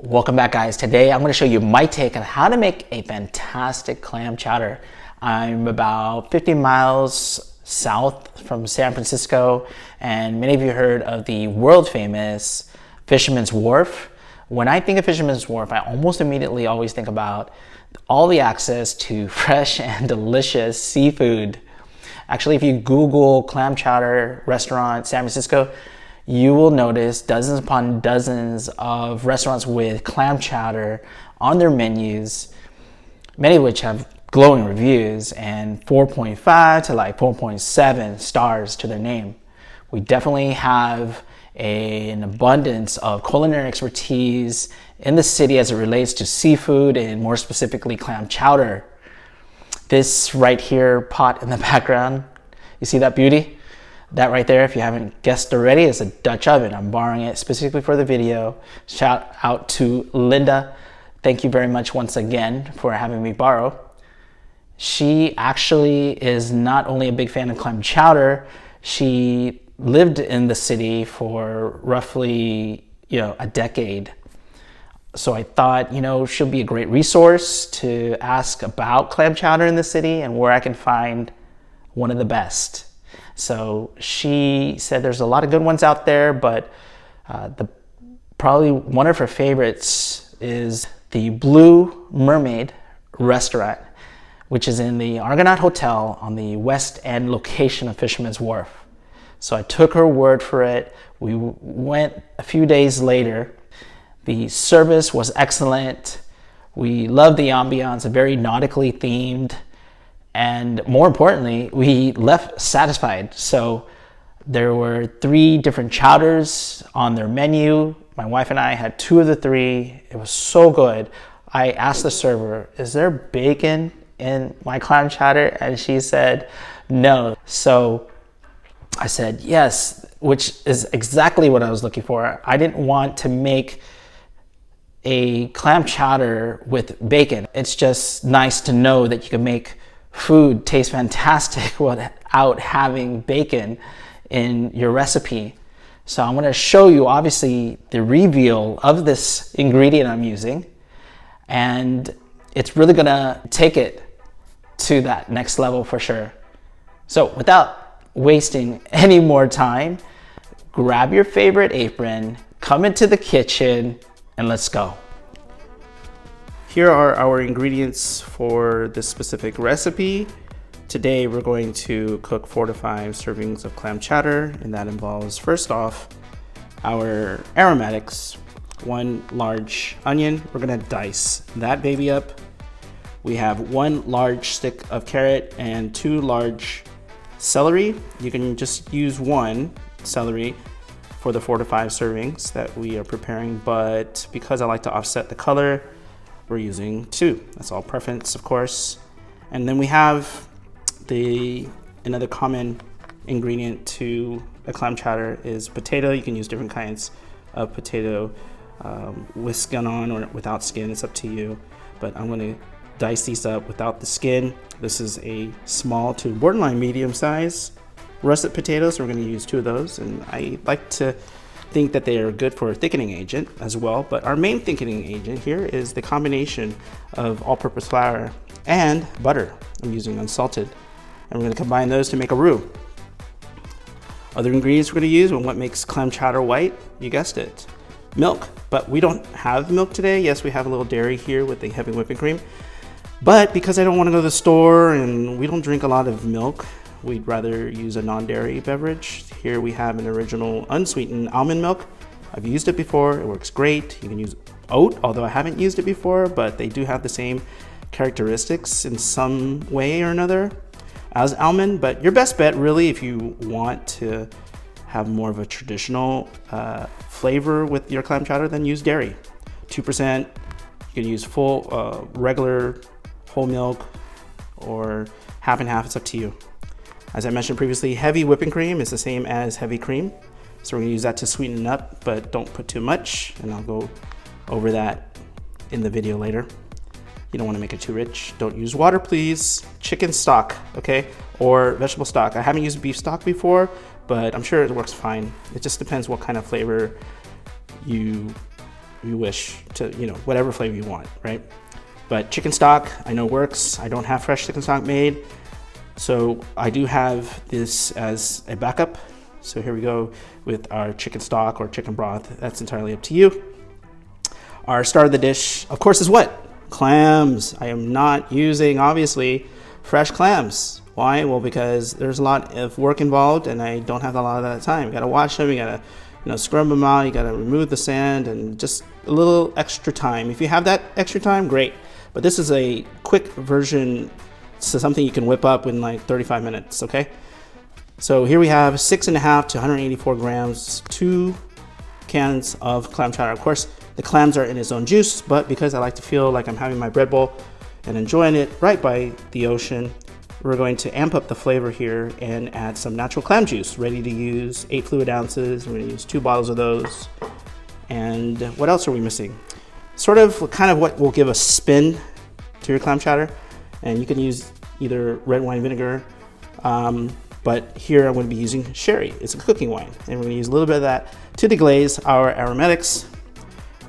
Welcome back, guys. Today I'm going to show you my take on how to make a fantastic clam chowder. I'm about 50 miles south from San Francisco, and many of you heard of the world famous Fisherman's Wharf. When I think of Fisherman's Wharf, I almost immediately always think about all the access to fresh and delicious seafood. Actually, if you Google clam chowder restaurant San Francisco, you will notice dozens upon dozens of restaurants with clam chowder on their menus, many of which have glowing reviews and 4.5 to like 4.7 stars to their name. We definitely have an abundance of culinary expertise in the city as it relates to seafood and more specifically clam chowder. This right here pot in the background, you see that beauty? That right there, if you haven't guessed already, is a Dutch oven. I'm borrowing it specifically for the video. Shout out to Linda. Thank you very much once again for having me borrow. She actually is not only a big fan of clam chowder, she lived in the city for roughly, a decade. So I thought, she'll be a great resource to ask about clam chowder in the city and where I can find one of the best. So she said there's a lot of good ones out there, but probably one of her favorites is the Blue Mermaid restaurant, which is in the Argonaut Hotel on the West End location of Fisherman's Wharf. So I took her word for it. We went a few days later. The service was excellent. We loved the ambiance, very nautically themed. And more importantly, we left satisfied. So there were 3 different chowders on their menu. My wife and I had 2 of the 3. It was so good. I asked the server, is there bacon in my clam chowder? And she said, no. So I said, yes, which is exactly what I was looking for. I didn't want to make a clam chowder with bacon. It's just nice to know that you can make food taste fantastic without having bacon in your recipe. So I'm going to show you obviously the reveal of this ingredient I'm using, and it's really going to take it to that next level for sure. So without wasting any more time, grab your favorite apron, come into the kitchen, and let's go. Here are our ingredients for this specific recipe. Today we're going to cook 4 to 5 servings of clam chowder, and that involves, first off, our aromatics. 1 large onion, we're gonna dice that baby up. We have 1 large stick of carrot and 2 large celery. You can just use 1 celery for the 4 to 5 servings that we are preparing, but because I like to offset the color, we're using 2. That's all preference, of course. And then we have another common ingredient to a clam chowder is potato. You can use different kinds of potato with skin on or without skin. It's up to you. But I'm going to dice these up without the skin. This is a small to borderline medium size russet potatoes. So we're going to use 2 of those. And I like to think that they are good for a thickening agent as well, but our main thickening agent here is the combination of all-purpose flour and butter. I'm using unsalted, and we're going to combine those to make a roux. Other ingredients we're going to use and what makes clam chowder white, you guessed it, milk. But we don't have milk today. Yes, we have a little dairy here with the heavy whipping cream, but because I don't want to go to the store and we don't drink a lot of milk, we'd rather use a non-dairy beverage. Here we have an original unsweetened almond milk. I've used it before, it works great. You can use oat, although I haven't used it before, but they do have the same characteristics in some way or another as almond. But your best bet really, if you want to have more of a traditional flavor with your clam chowder, then use dairy. 2%, you can use full regular whole milk or half and half, it's up to you. As I mentioned previously, heavy whipping cream is the same as heavy cream. So we're gonna use that to sweeten it up, but don't put too much, and I'll go over that in the video later. You don't wanna make it too rich. Don't use water, please. Chicken stock, okay? Or vegetable stock. I haven't used beef stock before, but I'm sure it works fine. It just depends what kind of flavor you you wish to, whatever flavor you want, right? But chicken stock, I know works. I don't have fresh chicken stock made, so I do have this as a backup. So here we go with our chicken stock or chicken broth. That's entirely up to you. Our star of the dish, of course, is what? Clams. I am not using, obviously, fresh clams. Why? Well, because there's a lot of work involved and I don't have a lot of that time. You gotta wash them, you gotta scrub them out, you gotta remove the sand, and just a little extra time. If you have that extra time, great. But this is a quick version, so something you can whip up in like 35 minutes, okay? So here we have 6.5 to 184 grams, 2 cans of clam chowder. Of course, the clams are in its own juice, but because I like to feel like I'm having my bread bowl and enjoying it right by the ocean, we're going to amp up the flavor here and add some natural clam juice, ready to use, 8 fluid ounces. We're gonna use 2 bottles of those. And what else are we missing? Sort of kind of what will give a spin to your clam chowder. And you can use either red wine vinegar, but here I'm gonna be using sherry. It's a cooking wine. And we're gonna use a little bit of that to deglaze our aromatics.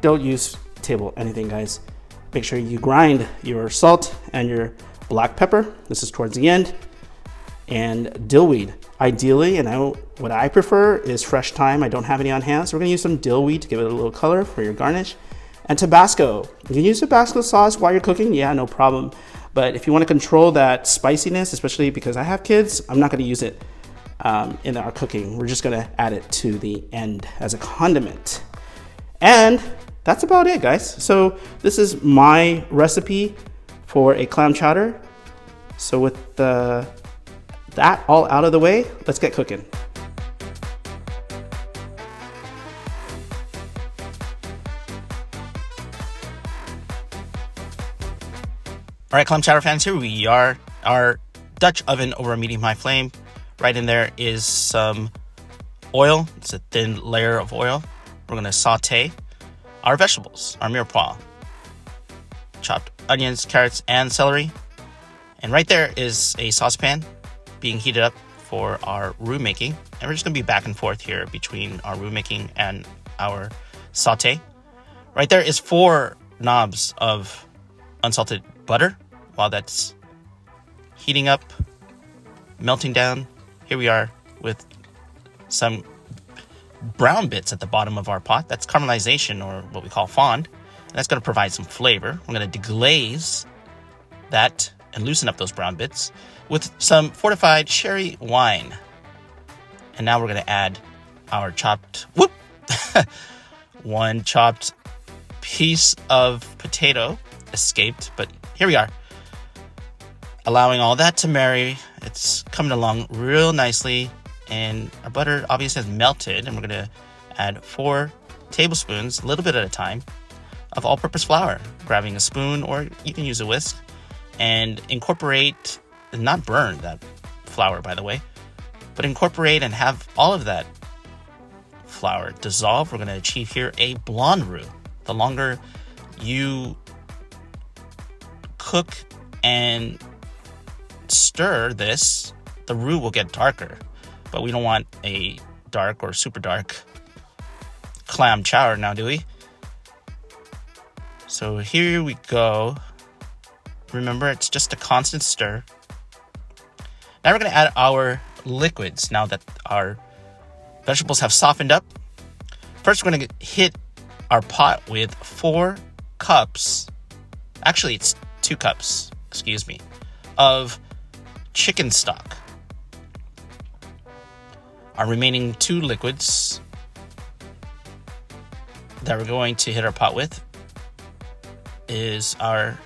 Don't use table anything, guys. Make sure you grind your salt and your black pepper. This is towards the end. And dillweed. Ideally, and what I prefer is fresh thyme. I don't have any on hand, so we're gonna use some dillweed to give it a little color for your garnish. And Tabasco. You can use Tabasco sauce while you're cooking, yeah, no problem. But if you wanna control that spiciness, especially because I have kids, I'm not gonna use it in our cooking. We're just gonna add it to the end as a condiment. And that's about it, guys. So this is my recipe for a clam chowder. So with that all out of the way, let's get cooking. All right, clam chowder fans, here we are. Our Dutch oven over a medium-high flame. Right in there is some oil. It's a thin layer of oil. We're gonna saute our vegetables, our mirepoix, chopped onions, carrots, and celery. And right there is a saucepan being heated up for our roux making. And we're just gonna be back and forth here between our roux making and our saute. Right there is 4 knobs of unsalted butter. While that's heating up, melting down, here we are with some brown bits at the bottom of our pot. That's caramelization, or what we call fond. And that's going to provide some flavor. We're going to deglaze that and loosen up those brown bits with some fortified sherry wine. And now we're going to add our chopped, one chopped piece of potato escaped, but here we are. Allowing all that to marry. It's coming along real nicely. And our butter obviously has melted, and we're going to add 4 tablespoons, a little bit at a time, of all-purpose flour. Grabbing a spoon, or you can use a whisk, and incorporate, not burn that flour, by the way, but incorporate and have all of that flour dissolve. We're going to achieve here a blonde roux. The longer you cook and stir this, the roux will get darker. But we don't want a dark or super dark clam chowder now, do we? So here we go. Remember, it's just a constant stir. Now we're going to add our liquids now that our vegetables have softened up. First, we're going to hit our pot with 4 cups. Actually, it's 2 cups, excuse me, of chicken stock. Our remaining 2 liquids that we're going to hit our pot with is our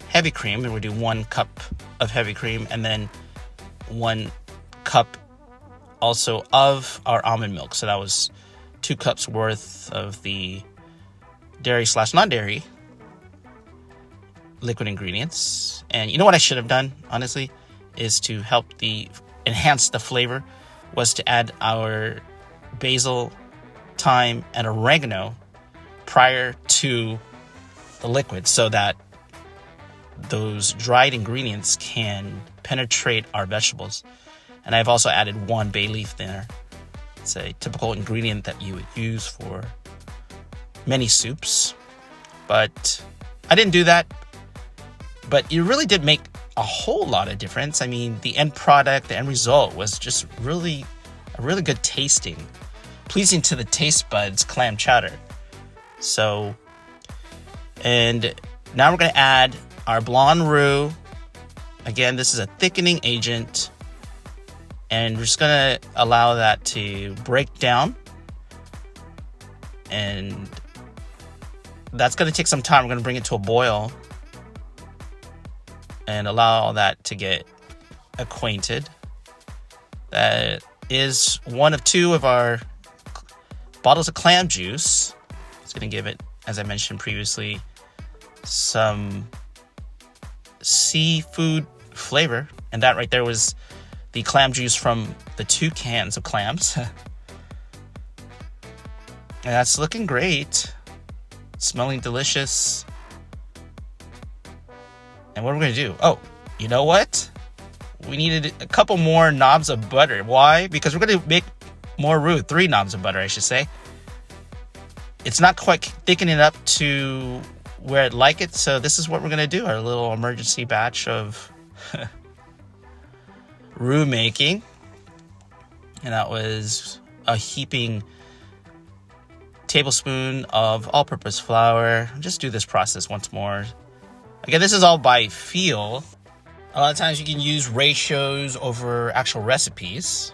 heavy cream, and we'll do 1 cup of heavy cream, and then 1 cup also of our almond milk. So that was 2 cups worth of the dairy/non-dairy liquid ingredients. And you know what I should have done, honestly, is to help enhance the flavor, was to add our basil, thyme, and oregano prior to the liquid, so that those dried ingredients can penetrate our vegetables. And I've also added 1 bay leaf there. It's a typical ingredient that you would use for many soups, but I didn't do that. But it really did make a whole lot of difference. I mean, the end product, the end result was just really a really good tasting, pleasing to the taste buds clam chowder. So, and now we're going to add our blonde roux. Again, this is a thickening agent, and we're just going to allow that to break down. And that's going to take some time. We're going to bring it to a boil and allow that to get acquainted. That is one of two of our bottles of clam juice. It's going to give it, as I mentioned previously, some seafood flavor. And that right there was the clam juice from the 2 cans of clams. And that's looking great. Smelling delicious. And what are we going to do? Oh, you know what? We needed a couple more knobs of butter. Why? Because we're going to make more roux. 3 knobs of butter, I should say. It's not quite thickening up to where I'd like it. So this is what we're going to do. Our little emergency batch of roux making. And that was a heaping tablespoon of all-purpose flour. Just do this process once more. Again, this is all by feel. A lot of times you can use ratios over actual recipes.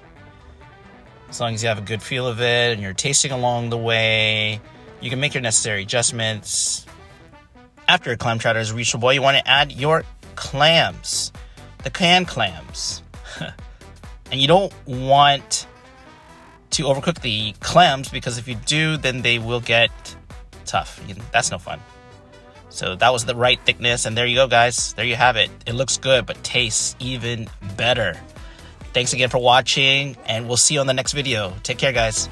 As long as you have a good feel of it and you're tasting along the way, you can make your necessary adjustments. After a clam chowder is reached a boil, you want to add your clams, the canned clams. And you don't want to overcook the clams, because if you do, then they will get tough. That's no fun. So that was the right thickness, and there you go, guys. There you have it. It looks good, but tastes even better. Thanks again for watching, and we'll see you on the next video. Take care, guys.